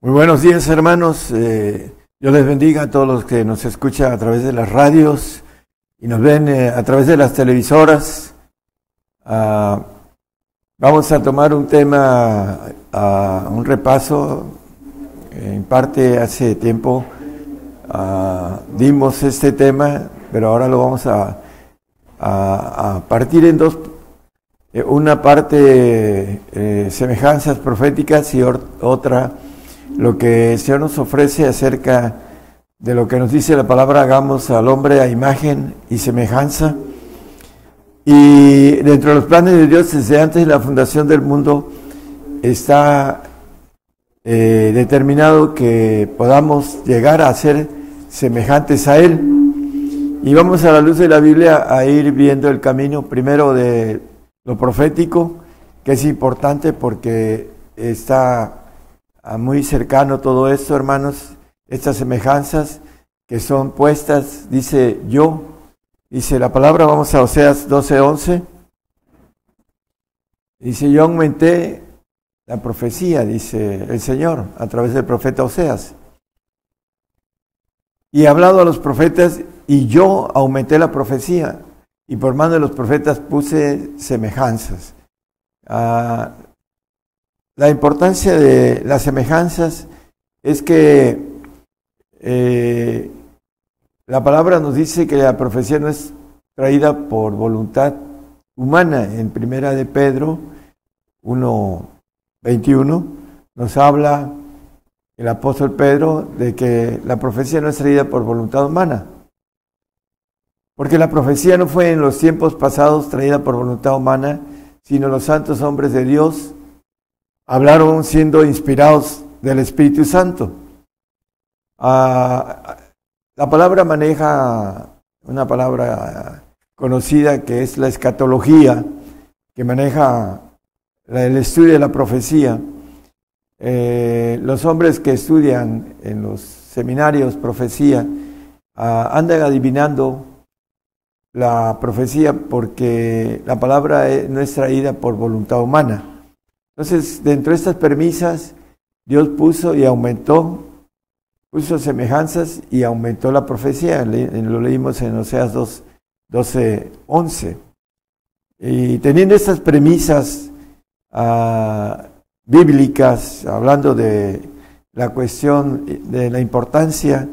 Muy buenos días, hermanos. Dios les bendiga a todos los que nos escuchan a través de las radios y nos ven a través de las televisoras. Vamos a tomar un tema, un repaso. En parte hace tiempo dimos este tema, pero ahora lo vamos a partir en dos. Una parte semejanzas proféticas y otra lo que el Señor nos ofrece acerca de lo que nos dice la palabra: hagamos al hombre a imagen y semejanza. Y dentro de los planes de Dios, desde antes de la fundación del mundo, está determinado que podamos llegar a ser semejantes a Él. Y vamos a la luz de la Biblia a ir viendo el camino primero de lo profético, que es importante porque está muy cercano todo esto, hermanos, estas semejanzas que son puestas, dice la palabra. Vamos a Oseas 12:11, dice: yo aumenté la profecía, dice el Señor, a través del profeta Oseas, y he hablado a los profetas, y yo aumenté la profecía, y por mano de los profetas puse semejanzas. La importancia de las semejanzas es que la palabra nos dice que la profecía no es traída por voluntad humana. En primera de Pedro 1:21 nos habla el apóstol Pedro de que la profecía no es traída por voluntad humana, porque la profecía no fue en los tiempos pasados traída por voluntad humana, sino los santos hombres de Dios hablaron siendo inspirados del Espíritu Santo. La palabra maneja una palabra conocida que es la escatología, que maneja el estudio de la profecía. Los hombres que estudian en los seminarios profecía andan adivinando la profecía porque la palabra no es traída por voluntad humana. Entonces, dentro de estas premisas, Dios puso semejanzas y aumentó la profecía. Lo leímos en Oseas 12:11. Y teniendo estas premisas bíblicas, hablando de la cuestión de la importancia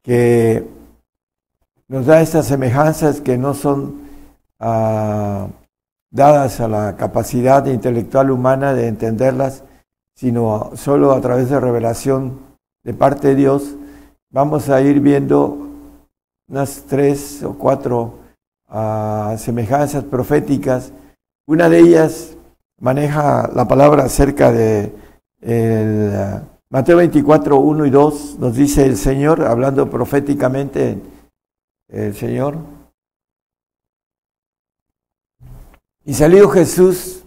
que nos da estas semejanzas, que no son dadas a la capacidad intelectual humana de entenderlas, sino solo a través de revelación de parte de Dios, vamos a ir viendo unas 3 o 4 semejanzas proféticas. Una de ellas maneja la palabra acerca de Mateo 24:1 y 2, nos dice el Señor, hablando proféticamente el Señor: y salió Jesús,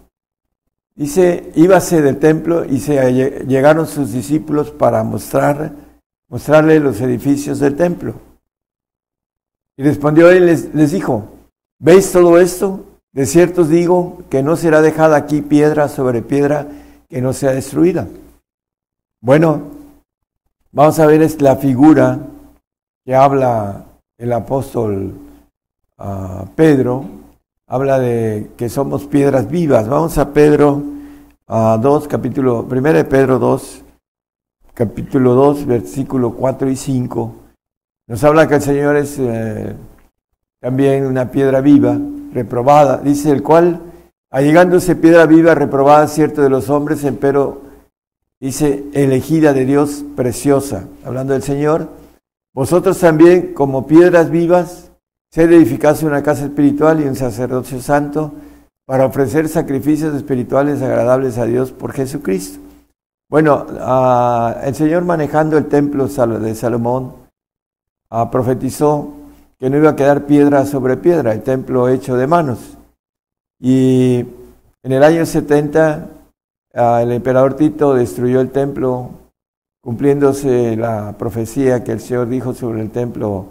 dice, íbase del templo, y llegaron sus discípulos para mostrarle los edificios del templo. Y respondió él, les dijo: ¿veis todo esto? De cierto os digo que no será dejada aquí piedra sobre piedra que no sea destruida. Bueno, vamos a ver la figura que habla el apóstol Pedro. Habla de que somos piedras vivas. Vamos a Pedro 2, capítulo 1 de Pedro 2, capítulo 2, versículo 4 y 5. Nos habla que el Señor es también una piedra viva, reprobada. Dice: el cual, allegándose piedra viva, reprobada cierto de los hombres, empero, dice, elegida de Dios, preciosa. Hablando del Señor: vosotros también, como piedras vivas, sed edificados una casa espiritual y un sacerdocio santo, para ofrecer sacrificios espirituales agradables a Dios por Jesucristo. Bueno, el Señor, manejando el templo de Salomón, profetizó que no iba a quedar piedra sobre piedra, el templo hecho de manos. Y en el año 70, el emperador Tito destruyó el templo, cumpliéndose la profecía que el Señor dijo sobre el templo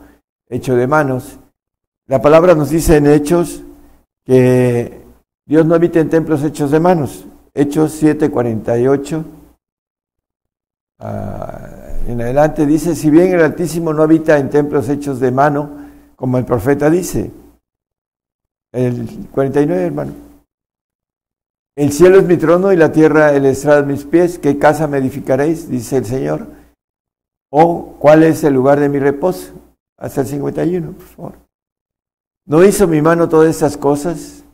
hecho de manos. La palabra nos dice en Hechos que Dios no habita en templos hechos de manos. Hechos 7:48 en adelante dice, si bien el Altísimo no habita en templos hechos de mano, como el profeta dice, el 49, hermano. El cielo es mi trono y la tierra el estrado de mis pies. ¿Qué casa me edificaréis? Dice el Señor. ¿O cuál es el lugar de mi reposo? Hasta el 51, por favor. ¿No hizo mi mano todas estas cosas?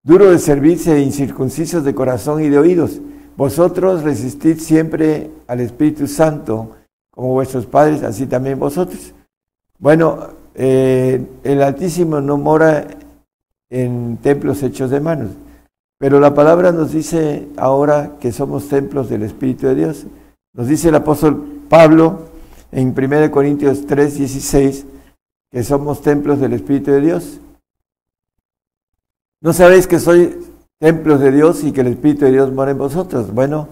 Duro de servirse e incircuncisos de corazón y de oídos. Vosotros resistid siempre al Espíritu Santo, como vuestros padres, así también vosotros. Bueno, el Altísimo no mora en templos hechos de manos, pero la palabra nos dice ahora que somos templos del Espíritu de Dios. Nos dice el apóstol Pablo en 1 Corintios 3:16 que somos templos del Espíritu de Dios. ¿No sabéis que sois templos de Dios y que el Espíritu de Dios mora en vosotros? Bueno,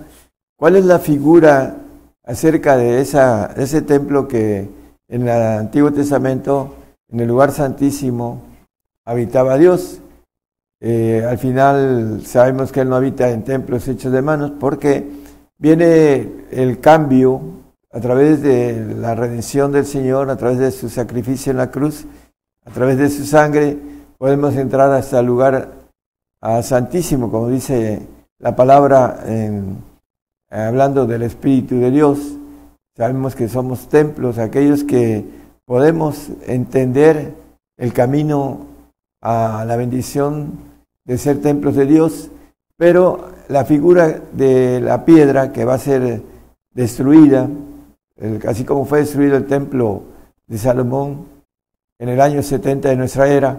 ¿cuál es la figura acerca de ese templo que en el Antiguo Testamento, en el lugar santísimo, habitaba Dios? Al final sabemos que Él no habita en templos hechos de manos porque viene el cambio a través de la redención del Señor, a través de su sacrificio en la cruz, a través de su sangre, podemos entrar hasta el lugar santísimo, como dice la palabra, hablando del Espíritu de Dios. Sabemos que somos templos, aquellos que podemos entender el camino a la bendición de ser templos de Dios, pero la figura de la piedra que va a ser destruida, así como fue destruido el templo de Salomón en el año 70 de nuestra era,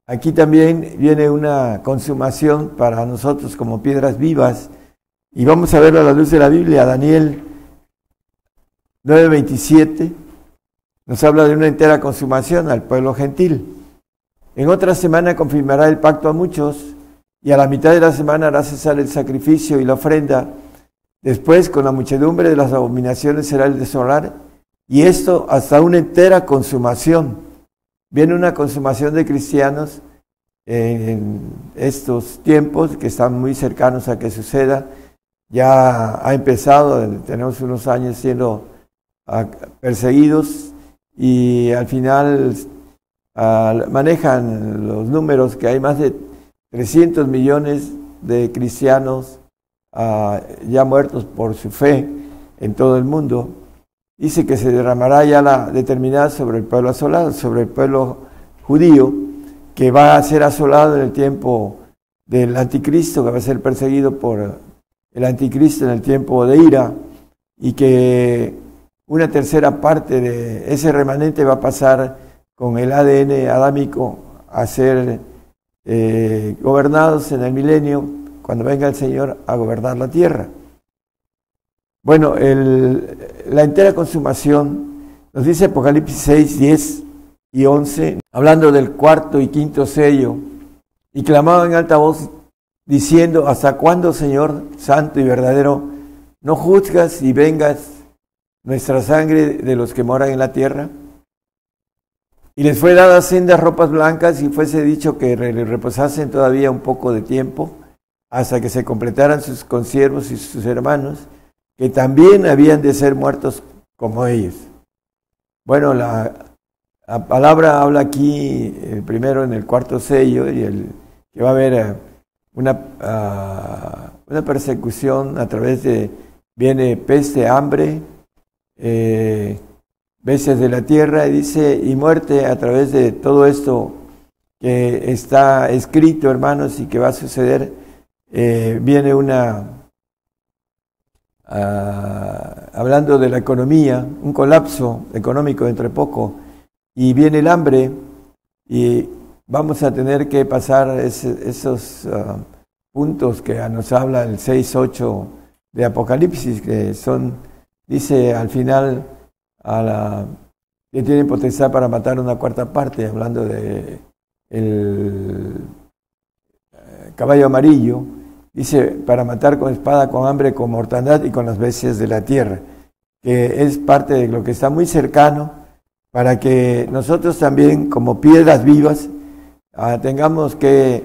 aquí también viene una consumación para nosotros como piedras vivas, y vamos a verlo a la luz de la Biblia. Daniel 9:27 nos habla de una entera consumación al pueblo gentil. En otra semana confirmará el pacto a muchos, y a la mitad de la semana hará cesar el sacrificio y la ofrenda. Después, con la muchedumbre de las abominaciones será el desolar, y esto hasta una entera consumación. Viene una consumación de cristianos en estos tiempos que están muy cercanos a que suceda. Ya ha empezado, tenemos unos años siendo perseguidos, y al final manejan los números que hay más de 300 millones de cristianos ya muertos por su fe en todo el mundo. Dice que se derramará ya la determinada sobre el pueblo asolado, sobre el pueblo judío, que va a ser asolado en el tiempo del anticristo, que va a ser perseguido por el anticristo en el tiempo de ira, y que una tercera parte de ese remanente va a pasar con el ADN adámico a ser gobernados en el milenio, cuando venga el Señor a gobernar la tierra. Bueno, la entera consumación nos dice Apocalipsis 6, 10 y 11, hablando del cuarto y quinto sello, y clamaba en alta voz diciendo: ¿hasta cuándo, Señor santo y verdadero, no juzgas y vengas nuestra sangre de los que moran en la tierra? Y les fue dada sendas ropas blancas, y fuese dicho que reposasen todavía un poco de tiempo, hasta que se completaran sus consiervos y sus hermanos, que también habían de ser muertos como ellos. Bueno, la palabra habla aquí, primero en el cuarto sello, y que va a haber una persecución a través de, viene peste, hambre, bestias de la tierra, y dice, y muerte a través de todo esto que está escrito, hermanos, y que va a suceder. Viene hablando de la economía, un colapso económico dentro de poco, y viene el hambre, y vamos a tener que pasar esos puntos que nos habla el 6-8 de Apocalipsis, que son, dice al final, que tienen potestad para matar una cuarta parte, hablando de el caballo amarillo. Dice, para matar con espada, con hambre, con mortandad y con las bestias de la tierra, que es parte de lo que está muy cercano, para que nosotros también, como piedras vivas, tengamos que,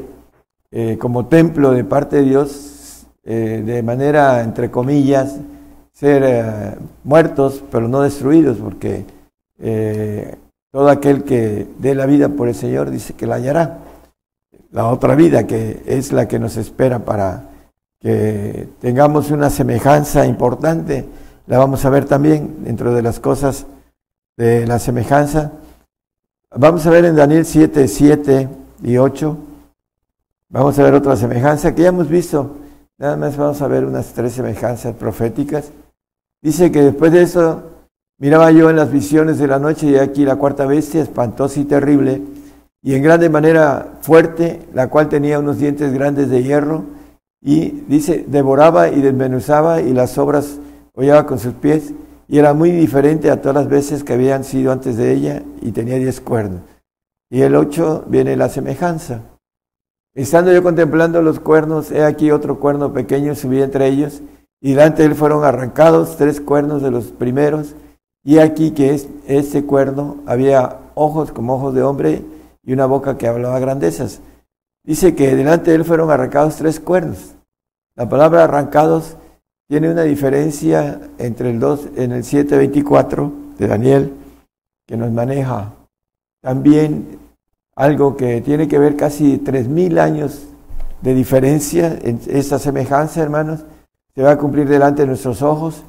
como templo de parte de Dios, de manera, entre comillas, ser muertos, pero no destruidos, porque todo aquel que dé la vida por el Señor dice que la hallará. La otra vida, que es la que nos espera para que tengamos una semejanza importante, la vamos a ver también dentro de las cosas de la semejanza. Vamos a ver en Daniel 7, 7 y 8, vamos a ver otra semejanza que ya hemos visto. Nada más vamos a ver unas 3 semejanzas proféticas. Dice que después de eso, miraba yo en las visiones de la noche, y aquí la cuarta bestia, espantosa y terrible, y en grande manera fuerte, la cual tenía unos dientes grandes de hierro, y dice, devoraba y desmenuzaba, y las obras hollaba con sus pies, y era muy diferente a todas las veces que habían sido antes de ella, y tenía 10 cuernos. Y el 8 viene la semejanza. Estando yo contemplando los cuernos, he aquí otro cuerno pequeño subía entre ellos, y delante de él fueron arrancados 3 cuernos de los primeros, y aquí que este cuerno había ojos como ojos de hombre, y una boca que hablaba grandezas. Dice que delante de él fueron arrancados 3 cuernos. La palabra arrancados tiene una diferencia entre el 2 en el 7:24 de Daniel, que nos maneja también algo que tiene que ver casi 3000 años de diferencia. En esta semejanza, hermanos, se va a cumplir delante de nuestros ojos.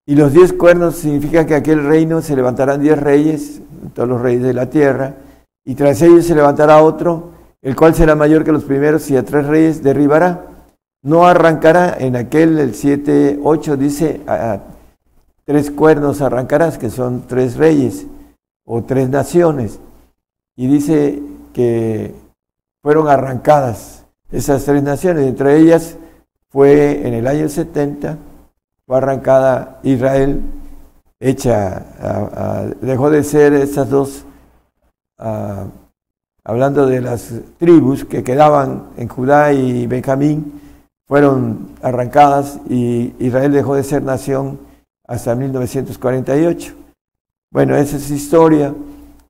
Y los 10 cuernos significa que aquel reino se levantarán 10 reyes, todos los reyes de la tierra, y tras ellos se levantará otro, el cual será mayor que los primeros, y a 3 reyes derribará. No arrancará, en aquel, el 7:8 dice, a 3 cuernos arrancarás, que son 3 reyes, o 3 naciones. Y dice que fueron arrancadas esas 3 naciones, entre ellas fue en el año 70, fue arrancada Israel, dejó de ser estas 2, hablando de las tribus que quedaban en Judá y Benjamín, fueron arrancadas, y Israel dejó de ser nación hasta 1948. Bueno, esa es historia,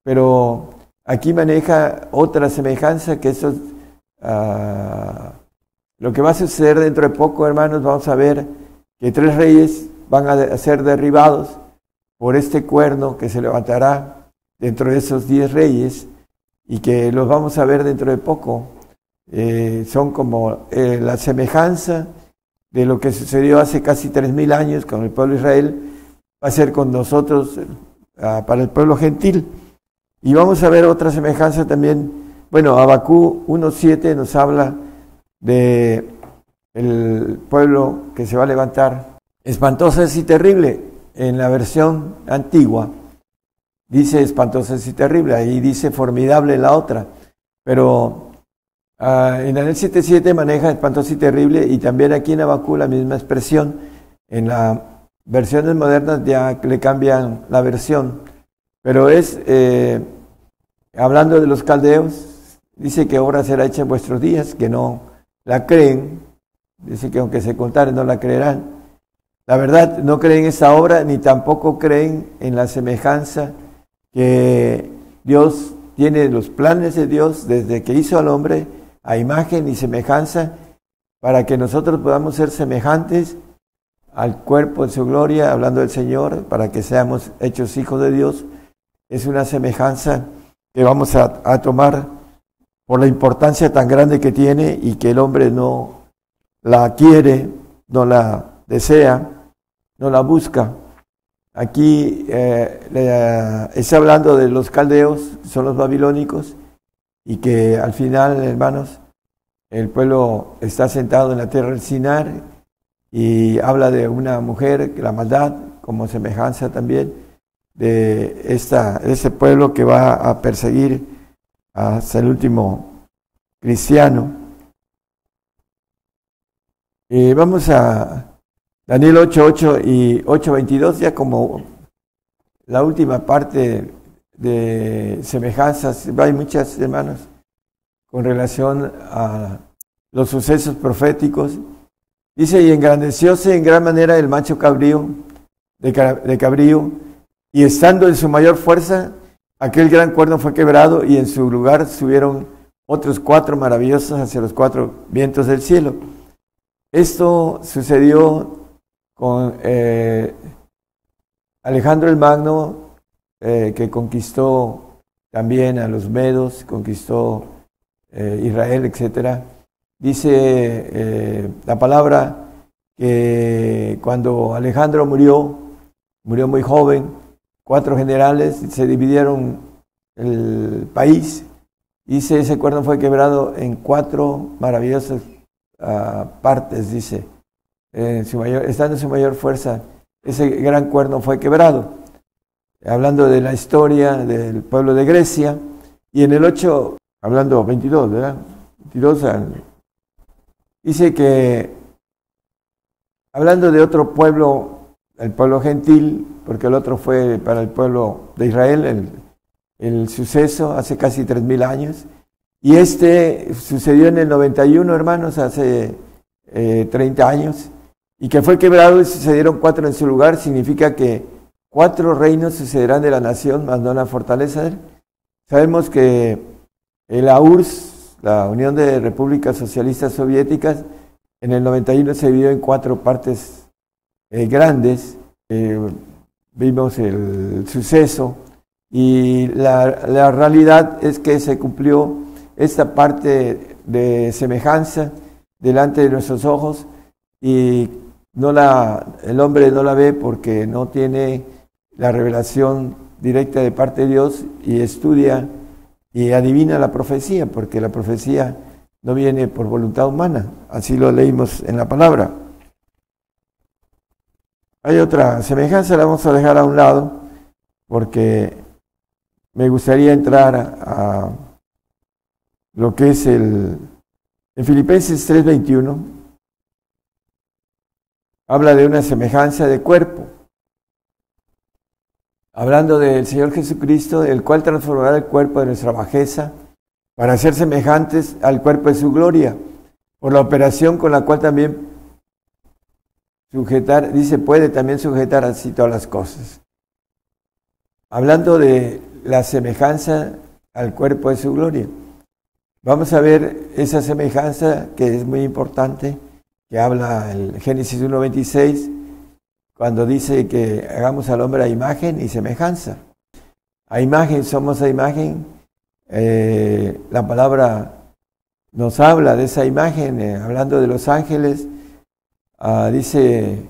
pero aquí maneja otra semejanza, que eso lo que va a suceder dentro de poco, hermanos. Vamos a ver que 3 reyes van a ser derribados por este cuerno que se levantará dentro de esos 10 reyes, y que los vamos a ver dentro de poco. Son como la semejanza de lo que sucedió hace casi 3000 años con el pueblo de Israel, va a ser con nosotros para el pueblo gentil. Y vamos a ver otra semejanza también. Bueno, Habacuc 1:7 nos habla de el pueblo que se va a levantar. Espantosa y terrible, en la versión antigua dice espantosa y terrible, ahí dice formidable la otra, pero en Daniel 7:7 maneja espantosa y terrible, y también aquí en Habacuc la misma expresión. En las versiones modernas ya le cambian la versión, pero es hablando de los caldeos. Dice que obra será hecha en vuestros días, que no la creen. Dice que aunque se contaren no la creerán. La verdad, no creen esa obra, ni tampoco creen en la semejanza que Dios tiene, los planes de Dios desde que hizo al hombre a imagen y semejanza, para que nosotros podamos ser semejantes al cuerpo de su gloria, hablando del Señor, para que seamos hechos hijos de Dios. Es una semejanza que vamos a tomar por la importancia tan grande que tiene, y que el hombre no la quiere, no la desea, no la busca. Aquí está hablando de los caldeos, son los babilónicos, y que al final, hermanos, el pueblo está sentado en la tierra del Sinar, y habla de una mujer, la maldad, como semejanza también de ese pueblo que va a perseguir hasta el último cristiano. Vamos a Daniel 8:8 y 8:22, ya como la última parte de semejanzas. Hay muchas, hermanos, con relación a los sucesos proféticos. Dice, y engrandecióse en gran manera el macho cabrío, de cabrío, y estando en su mayor fuerza, aquel gran cuerno fue quebrado, y en su lugar subieron otros 4 maravillosos hacia los 4 vientos del cielo. Esto sucedió con Alejandro el Magno, que conquistó también a los medos, conquistó Israel, etcétera. Dice la palabra que cuando Alejandro murió muy joven, 4 generales se dividieron el país. Dice, ese cuerno fue quebrado en 4 maravillosas partes, dice. Estando en su mayor fuerza, ese gran cuerno fue quebrado. Hablando de la historia del pueblo de Grecia. Y en el 8, hablando 22, ¿verdad? 22, dice que, hablando de otro pueblo, el pueblo gentil, porque el otro fue para el pueblo de Israel, el suceso hace casi 3000 años, y este sucedió en el 91, hermanos, hace 30 años, y que fue quebrado y sucedieron 4 en su lugar. Significa que 4 reinos sucederán de la nación, mas no la fortaleza de él. Sabemos que la URSS, la Unión de Repúblicas Socialistas Soviéticas, en el 91 se dividió en 4 partes grandes. Vimos el suceso y la realidad es que se cumplió esta parte de semejanza delante de nuestros ojos, y el hombre no la ve porque no tiene la revelación directa de parte de Dios, y estudia y adivina la profecía, porque la profecía no viene por voluntad humana. Así lo leímos en la palabra. Hay otra semejanza, la vamos a dejar a un lado, porque me gustaría entrar a lo que es en Filipenses 3:21, habla de una semejanza de cuerpo, hablando del Señor Jesucristo, el cual transformará el cuerpo de nuestra bajeza para ser semejantes al cuerpo de su gloria, por la operación con la cual también puede también sujetar así todas las cosas. Hablando de la semejanza al cuerpo de su gloria. Vamos a ver esa semejanza que es muy importante, que habla el Génesis 1:26, cuando dice que hagamos al hombre a imagen y semejanza. A imagen, somos a imagen. La palabra nos habla de esa imagen, hablando de los ángeles. Dice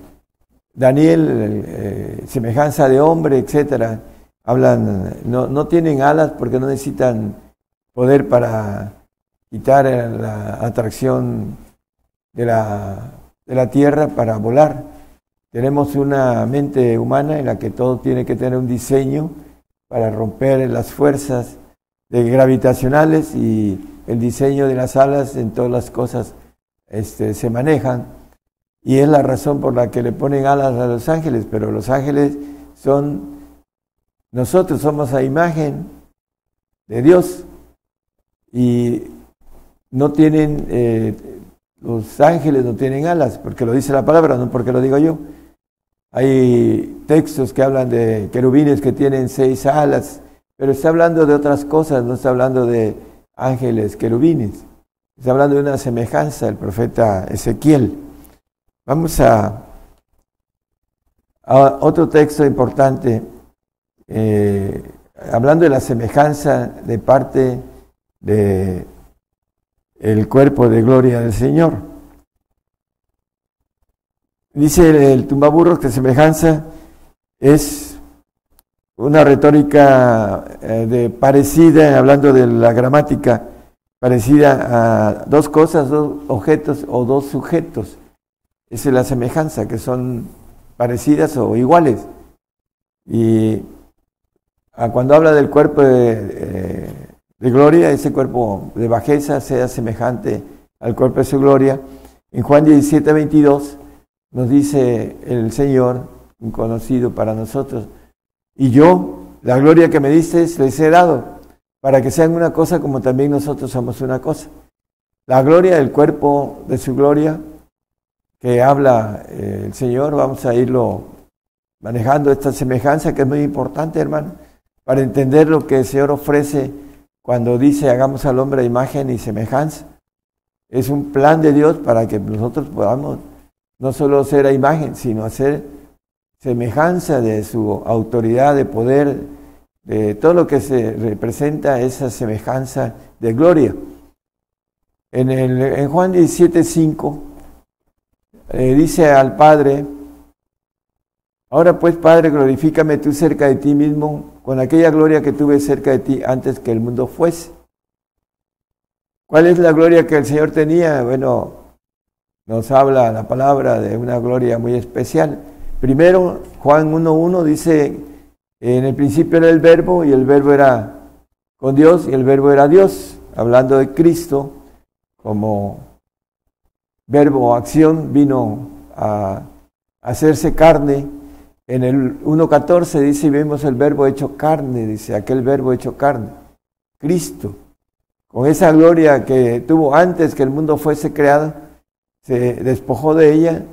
Daniel, semejanza de hombre, etcétera. Hablan, no tienen alas porque no necesitan poder para quitar la atracción de la tierra para volar. Tenemos una mente humana en la que todo tiene que tener un diseño para romper las fuerzas gravitacionales, y el diseño de las alas en todas las cosas se manejan, y es la razón por la que le ponen alas a los ángeles. Pero los ángeles nosotros somos a imagen de Dios, y no tienen, los ángeles no tienen alas, porque lo dice la palabra, no porque lo digo yo. Hay textos que hablan de querubines que tienen 6 alas, pero está hablando de otras cosas, no está hablando de ángeles querubines. Está hablando de una semejanza, el profeta Ezequiel. Vamos a otro texto importante, hablando de la semejanza de parte de el cuerpo de gloria del Señor. Dice el tumbaburros que semejanza es una retórica parecida, hablando de la gramática, parecida a 2 cosas, 2 objetos o 2 sujetos. Esa es la semejanza, que son parecidas o iguales. Y cuando habla del cuerpo de gloria, ese cuerpo de bajeza sea semejante al cuerpo de su gloria. En Juan 17:22 nos dice el Señor, un conocido para nosotros: y yo, la gloria que me diste, les he dado, para que sean una cosa como también nosotros somos una cosa. La gloria del cuerpo de su gloria, que habla el Señor, vamos a irlo manejando, esta semejanza que es muy importante, hermano, para entender lo que el Señor ofrece cuando dice hagamos al hombre a imagen y semejanza. Es un plan de Dios para que nosotros podamos no solo ser a imagen, sino hacer semejanza de su autoridad, de poder, de todo lo que se representa esa semejanza de gloria. En Juan 17:5 dice al Padre: ahora pues, Padre, glorifícame tú cerca de ti mismo con aquella gloria que tuve cerca de ti antes que el mundo fuese. ¿Cuál es la gloria que el Señor tenía? Bueno, nos habla la palabra de una gloria muy especial. Primero, Juan 1:1 dice: en el principio era el Verbo, y el Verbo era con Dios, y el Verbo era Dios. Hablando de Cristo como verbo o acción, vino a hacerse carne. En el 1:14 dice: y vemos el Verbo hecho carne, dice, aquel Verbo hecho carne, Cristo. Con esa gloria que tuvo antes que el mundo fuese creado, se despojó de ella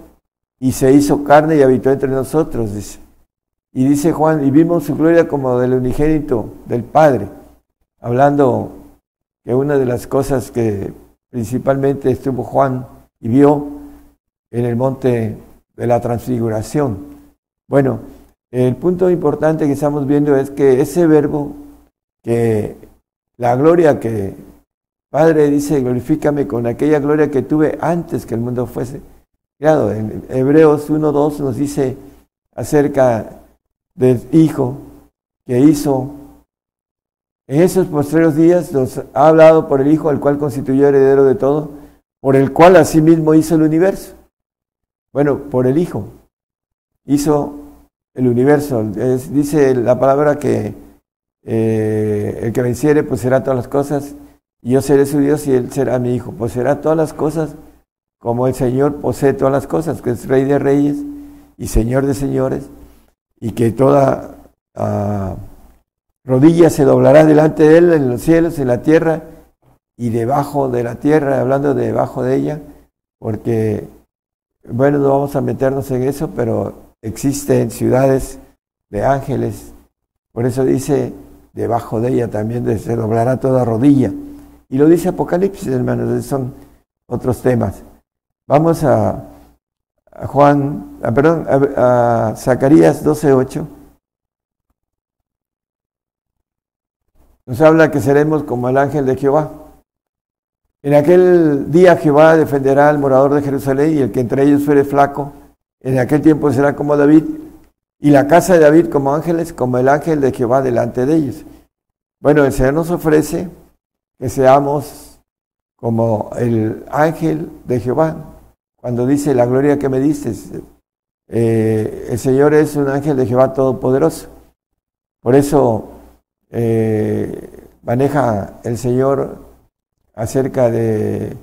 y se hizo carne y habitó entre nosotros, dice. Y dice Juan: y vimos su gloria como del unigénito del Padre, hablando que una de las cosas que principalmente estuvo Juan y vio en el monte de la transfiguración. Bueno, el punto importante que estamos viendo es que ese verbo, que la gloria que Padre dice: glorifícame con aquella gloria que tuve antes que el mundo fuese creado. En Hebreos 1:2 nos dice acerca del Hijo que hizo en esos postreros días, nos ha hablado por el Hijo, al cual constituyó heredero de todo, por el cual asimismo hizo el universo. Bueno, por el Hijo hizo el universo. Dice la palabra que el que venciere poseerá todas las cosas, y yo seré su Dios y él será mi hijo. Poseerá todas las cosas como el Señor posee todas las cosas, que es Rey de reyes y Señor de señores, y que toda rodilla se doblará delante de él en los cielos, en la tierra y debajo de la tierra, hablando de debajo de ella, porque, bueno, no vamos a meternos en eso, pero existen ciudades de ángeles, por eso dice debajo de ella también se doblará toda rodilla. Y lo dice Apocalipsis, hermanos, son otros temas. Vamos a Zacarías 12:8. Nos habla que seremos como el ángel de Jehová. En aquel día Jehová defenderá al morador de Jerusalén, y el que entre ellos fuere flaco, en aquel tiempo será como David, y la casa de David como ángeles, como el ángel de Jehová delante de ellos. Bueno, el Señor nos ofrece que seamos como el ángel de Jehová. Cuando dice la gloria que me diste, el Señor es un ángel de Jehová todopoderoso. Por eso maneja el Señor acerca de,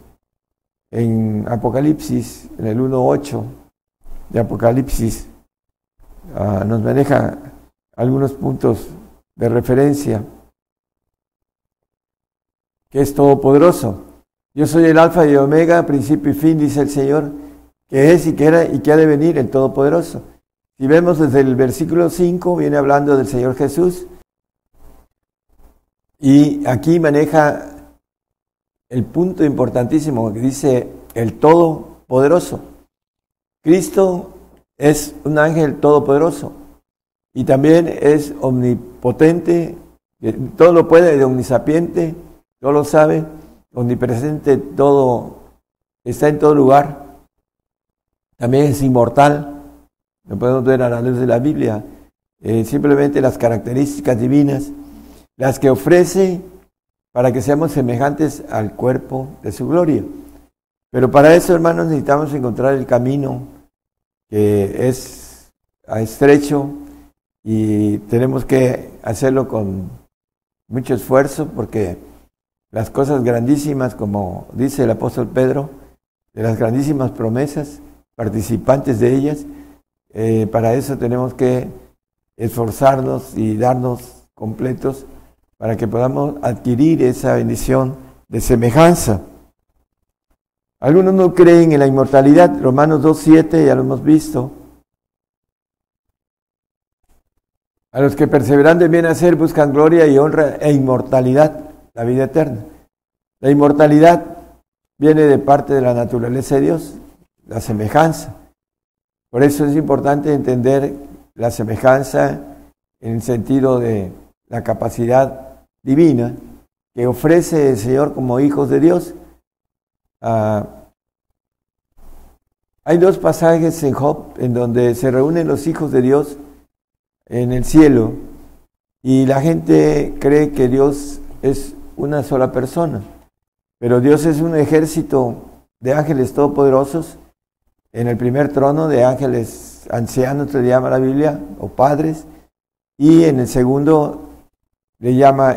en Apocalipsis, en el 1:8 de Apocalipsis, nos maneja algunos puntos de referencia, que es todopoderoso. Yo soy el Alfa y el Omega, principio y fin, dice el Señor, que es y que era y que ha de venir, el Todopoderoso. Si vemos desde el versículo 5, viene hablando del Señor Jesús, y aquí maneja el punto importantísimo que dice el Todopoderoso. Cristo es un ángel todopoderoso y también es omnipotente, todo lo puede, omnisapiente, todo lo sabe, omnipresente, todo está en todo lugar. También es inmortal, lo podemos ver a la luz de la Biblia. Simplemente las características divinas, las que ofrece para que seamos semejantes al cuerpo de su gloria. Pero para eso, hermanos, necesitamos encontrar el camino que es estrecho y tenemos que hacerlo con mucho esfuerzo, porque las cosas grandísimas, como dice el apóstol Pedro, de las grandísimas promesas, participantes de ellas, para eso tenemos que esforzarnos y darnos completos para que podamos adquirir esa bendición de semejanza. Algunos no creen en la inmortalidad. Romanos 2:7, ya lo hemos visto. A los que perseveran de bien hacer buscan gloria y honra e inmortalidad, la vida eterna. La inmortalidad viene de parte de la naturaleza de Dios, la semejanza. Por eso es importante entender la semejanza en el sentido de la capacidad divina que ofrece el Señor como hijos de Dios. Hay dos pasajes en Job en donde se reúnen los hijos de Dios en el cielo y la gente cree que Dios es una sola persona, pero Dios es un ejército de ángeles todopoderosos. En el primer trono de ángeles ancianos le llama la Biblia, o padres, y en el segundo le llama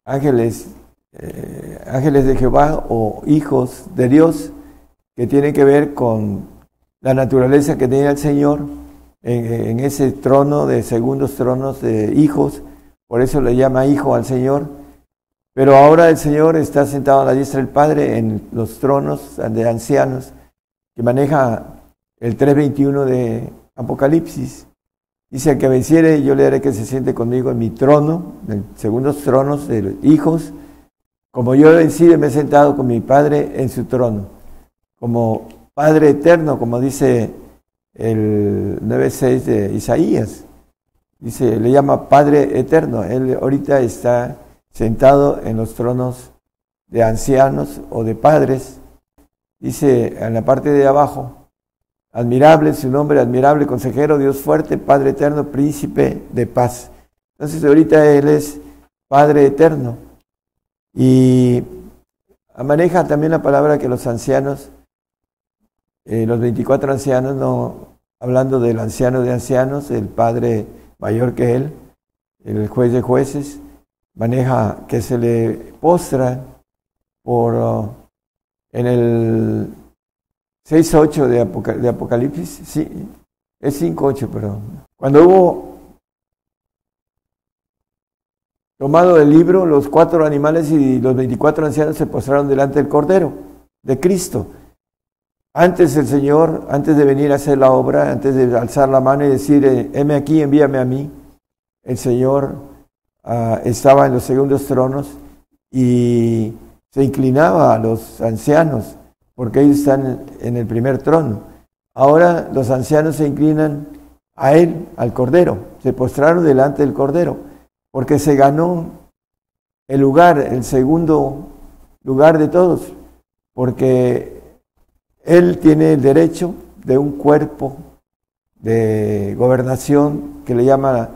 ángeles de Jehová o hijos de Dios, que tienen que ver con la naturaleza que tenía el Señor en ese trono de segundos tronos de hijos. Por eso le llama hijo al Señor. Pero ahora el Señor está sentado a la diestra del Padre en los tronos de ancianos, que maneja el 3:21 de Apocalipsis. Dice: al que venciere, yo le haré que se siente conmigo en mi trono, en segundos tronos de los hijos, como yo he vencido y me he sentado con mi Padre en su trono, como Padre eterno, como dice el 9:6 de Isaías. Dice, le llama Padre eterno. Él ahorita está sentado en los tronos de ancianos o de padres. Dice en la parte de abajo: admirable su nombre, admirable consejero, Dios fuerte, Padre eterno, príncipe de paz. Entonces ahorita Él es Padre eterno. Y maneja también la palabra que los ancianos, los 24 ancianos, no hablando del anciano de ancianos, el Padre mayor que Él, el juez de jueces, maneja que se le postra en el 6:8 de Apocalipsis, sí, es 5:8, perdón. Cuando hubo tomado el libro, los 4 animales y los 24 ancianos se postraron delante del Cordero de Cristo. Antes el Señor, antes de venir a hacer la obra, antes de alzar la mano y decir, heme aquí, envíame a mí, el Señor estaba en los segundos tronos y se inclinaba a los ancianos, porque ellos están en el primer trono. Ahora los ancianos se inclinan a Él, al Cordero, se postraron delante del Cordero, porque se ganó el lugar, el segundo lugar de todos, porque Él tiene el derecho de un cuerpo de gobernación que le llama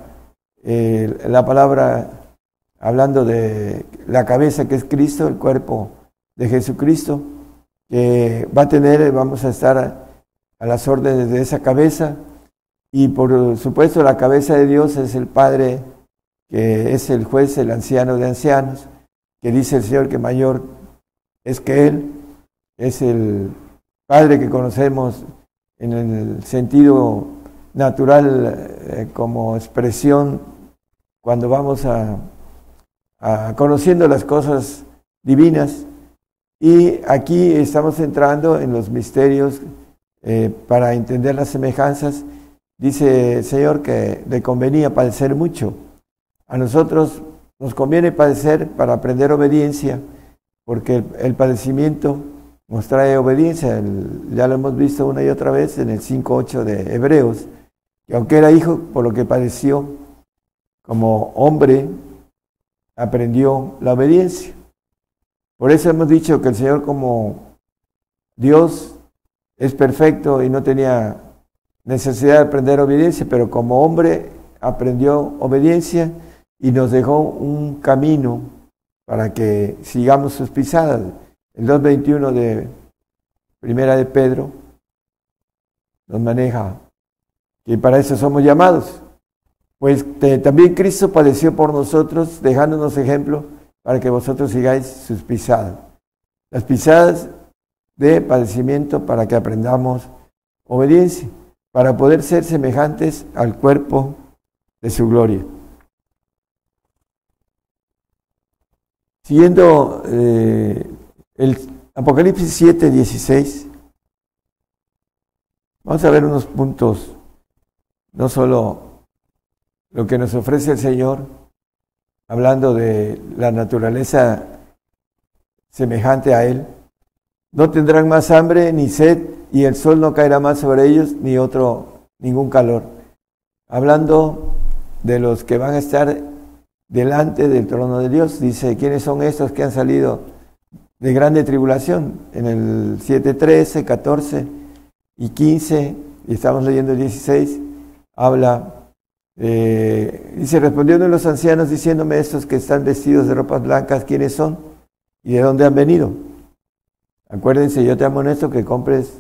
la palabra, hablando de la cabeza que es Cristo, el cuerpo de Jesucristo, que va a tener, vamos a estar a las órdenes de esa cabeza, y por supuesto la cabeza de Dios es el Padre, que es el juez, el anciano de ancianos, que dice el Señor que mayor es que Él, es el Padre que conocemos en el sentido natural como expresión cuando vamos a conociendo las cosas divinas. Y aquí estamos entrando en los misterios para entender las semejanzas. Dice el Señor que le convenía padecer mucho. A nosotros nos conviene padecer para aprender obediencia, porque el padecimiento nos trae obediencia. Ya lo hemos visto una y otra vez en el 5:8 de Hebreos, que aunque era hijo, por lo que padeció como hombre, aprendió la obediencia. Por eso hemos dicho que el Señor, como Dios, es perfecto y no tenía necesidad de aprender obediencia, pero como hombre aprendió obediencia y nos dejó un camino para que sigamos sus pisadas. El 2:21 de Primera de Pedro nos maneja que para eso somos llamados. Pues también Cristo padeció por nosotros, dejándonos ejemplo para que vosotros sigáis sus pisadas. Las pisadas de padecimiento para que aprendamos obediencia, para poder ser semejantes al cuerpo de su gloria. Siguiendo el Apocalipsis 7:16, vamos a ver unos puntos, no solo lo que nos ofrece el Señor, hablando de la naturaleza semejante a Él. No tendrán más hambre ni sed, y el sol no caerá más sobre ellos, ni ningún calor. Hablando de los que van a estar delante del trono de Dios, dice, ¿quiénes son estos que han salido de grande tribulación? En el 7:13, 14 y 15, y estamos leyendo el 16, habla, dice, respondiendo los ancianos, diciéndome, estos que están vestidos de ropas blancas, ¿quiénes son? ¿Y de dónde han venido? Acuérdense, yo te amonesto que compres,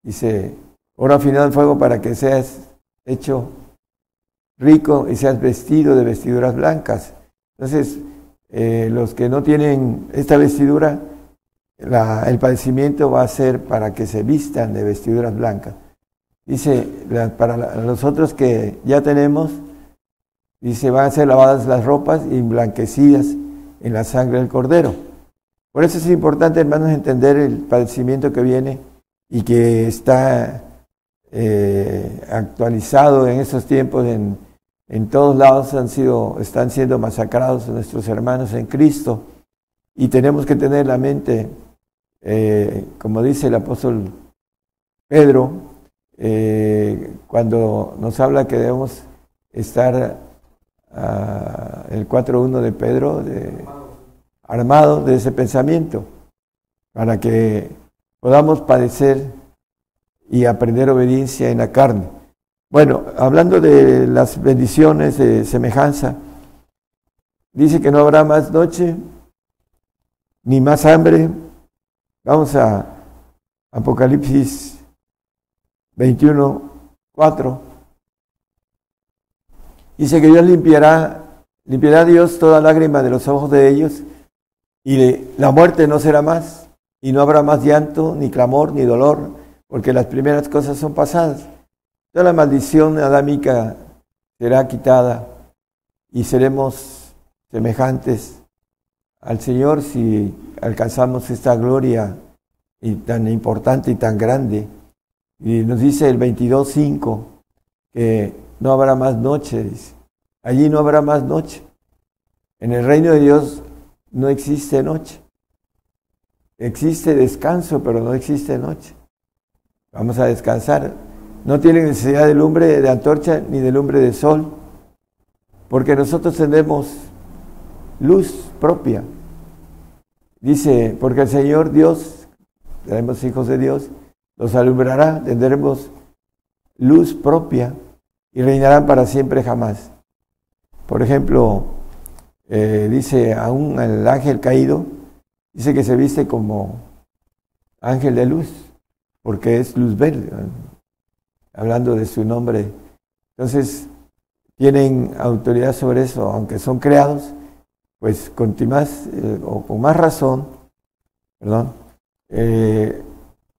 dice, oro afinado en fuego para que seas hecho rico y seas vestido de vestiduras blancas. Entonces, los que no tienen esta vestidura, el padecimiento va a ser para que se vistan de vestiduras blancas. Dice, para los otros que ya tenemos, dice, van a ser lavadas las ropas y blanquecidas en la sangre del Cordero. Por eso es importante, hermanos, entender el padecimiento que viene y que está actualizado en estos tiempos. En todos lados están siendo masacrados nuestros hermanos en Cristo, y tenemos que tener la mente, como dice el apóstol Pedro, cuando nos habla que debemos estar, el 4:1 de Pedro, armados de ese pensamiento, para que podamos padecer y aprender obediencia en la carne. Bueno, hablando de las bendiciones de semejanza, dice que no habrá más noche, ni más hambre. Vamos a Apocalipsis 21:4. Dice que Dios limpiará Dios toda lágrima de los ojos de ellos, y la muerte no será más, y no habrá más llanto, ni clamor, ni dolor, porque las primeras cosas son pasadas. Toda la maldición adámica será quitada, y seremos semejantes al Señor si alcanzamos esta gloria y tan importante y tan grande. Y nos dice el 22:5 que no habrá más noche, dice. Allí no habrá más noche. En el reino de Dios no existe noche. Existe descanso, pero no existe noche. Vamos a descansar. No tienen necesidad de lumbre de antorcha ni de lumbre de sol, porque nosotros tenemos luz propia. Dice, porque el Señor Dios, seremos hijos de Dios, los alumbrará, tendremos luz propia y reinarán para siempre jamás. Por ejemplo, dice aún el ángel caído, dice que se viste como ángel de luz, porque es luz verde, hablando de su nombre. Entonces, tienen autoridad sobre eso, aunque son creados, pues con más razón,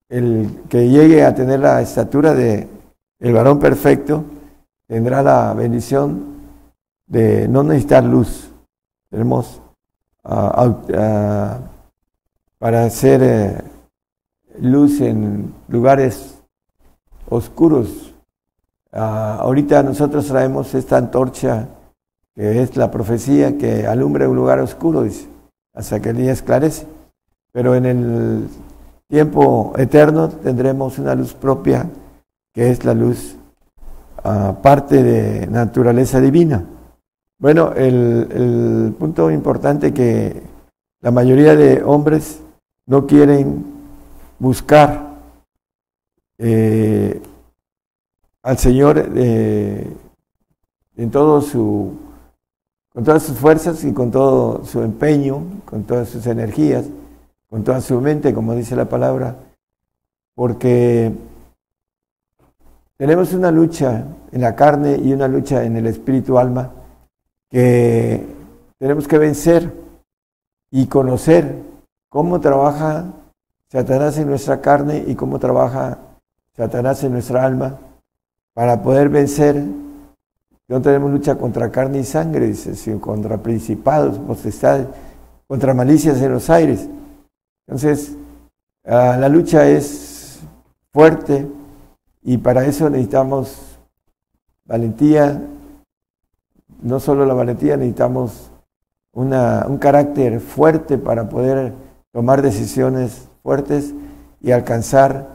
el que llegue a tener la estatura de el varón perfecto, tendrá la bendición de no necesitar luz. Tenemos para hacer luz en lugares oscuros. Ahorita nosotros traemos esta antorcha, que es la profecía, que alumbra un lugar oscuro, dice, hasta que el día esclarece. Pero en el tiempo eterno tendremos una luz propia, que es la luz parte de naturaleza divina. Bueno, el punto importante que la mayoría de hombres no quieren buscar al Señor con todas sus fuerzas y con todo su empeño, con todas sus energías, con toda su mente, como dice la palabra, porque tenemos una lucha en la carne y una lucha en el espíritu-alma que tenemos que vencer y conocer cómo trabaja Satanás en nuestra carne y cómo trabaja Satanás en nuestra alma para poder vencer. No tenemos lucha contra carne y sangre, dice, sino contra principados, potestades, contra malicias en los aires. Entonces, la lucha es fuerte y para eso necesitamos valentía. No solo la valentía, necesitamos un carácter fuerte para poder tomar decisiones fuertes y alcanzar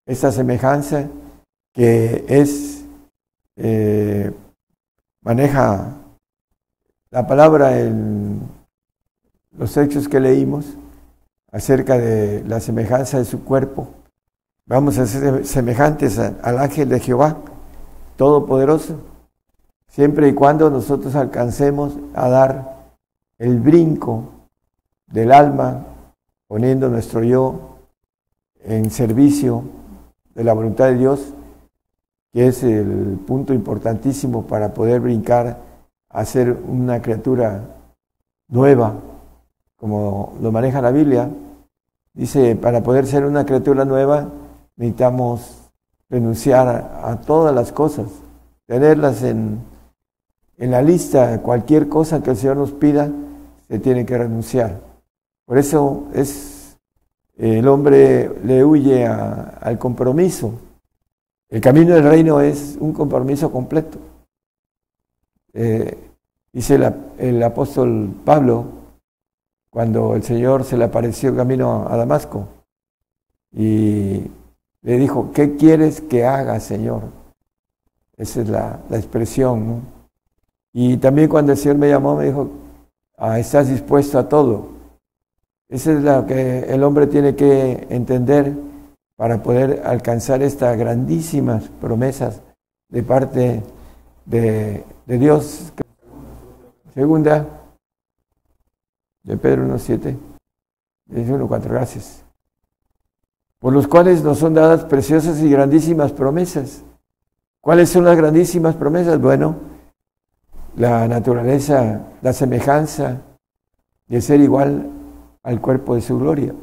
esta semejanza que es, maneja la palabra en los hechos que leímos acerca de la semejanza de su cuerpo. Vamos a ser semejantes al ángel de Jehová, todopoderoso, siempre y cuando nosotros alcancemos a dar el brinco del alma, poniendo nuestro yo en servicio de la voluntad de Dios, que es el punto importantísimo para poder brincar a ser una criatura nueva, como lo maneja la Biblia. Dice, para poder ser una criatura nueva, necesitamos renunciar a todas las cosas, tenerlas en la lista. Cualquier cosa que el Señor nos pida, se tiene que renunciar. Por eso el hombre le huye al compromiso. El camino del reino es un compromiso completo. Dice el apóstol Pablo, cuando el Señor se le apareció camino a Damasco, y le dijo, ¿qué quieres que haga, Señor? Esa es la expresión, ¿no? Y también cuando el Señor me llamó, me dijo, ¿estás dispuesto a todo? Esa es lo que el hombre tiene que entender para poder alcanzar estas grandísimas promesas de parte de Dios. Segunda de Pedro 1:7, 1:4, gracias. Por los cuales nos son dadas preciosas y grandísimas promesas. ¿Cuáles son las grandísimas promesas? Bueno, la naturaleza, la semejanza de ser igual al cuerpo de su gloria.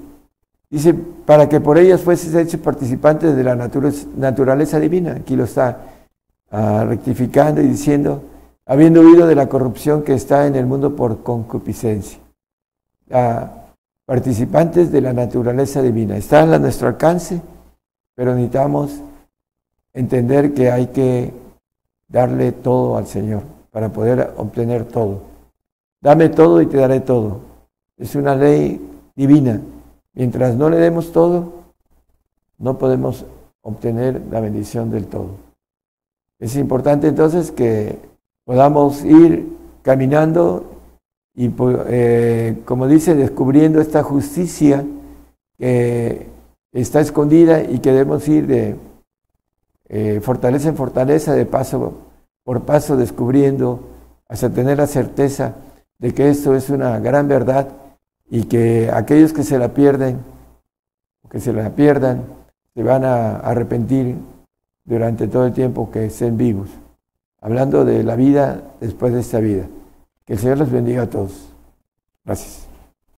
Dice, para que por ellas fueses hechos participantes de la naturaleza divina. Aquí lo está rectificando y diciendo, habiendo huido de la corrupción que está en el mundo por concupiscencia. Participantes de la naturaleza divina. Está a nuestro alcance, pero necesitamos entender que hay que darle todo al Señor para poder obtener todo. Dame todo y te daré todo. Es una ley divina. Mientras no le demos todo, no podemos obtener la bendición del todo. Es importante entonces que podamos ir caminando y, como dice, descubriendo esta justicia que está escondida y que debemos ir de fortaleza en fortaleza, de paso por paso, descubriendo hasta tener la certeza de que esto es una gran verdad y que aquellos que se la pierden o que se la pierdan se van a arrepentir durante todo el tiempo que estén vivos. Hablando de la vida después de esta vida. Que el Señor los bendiga a todos. Gracias.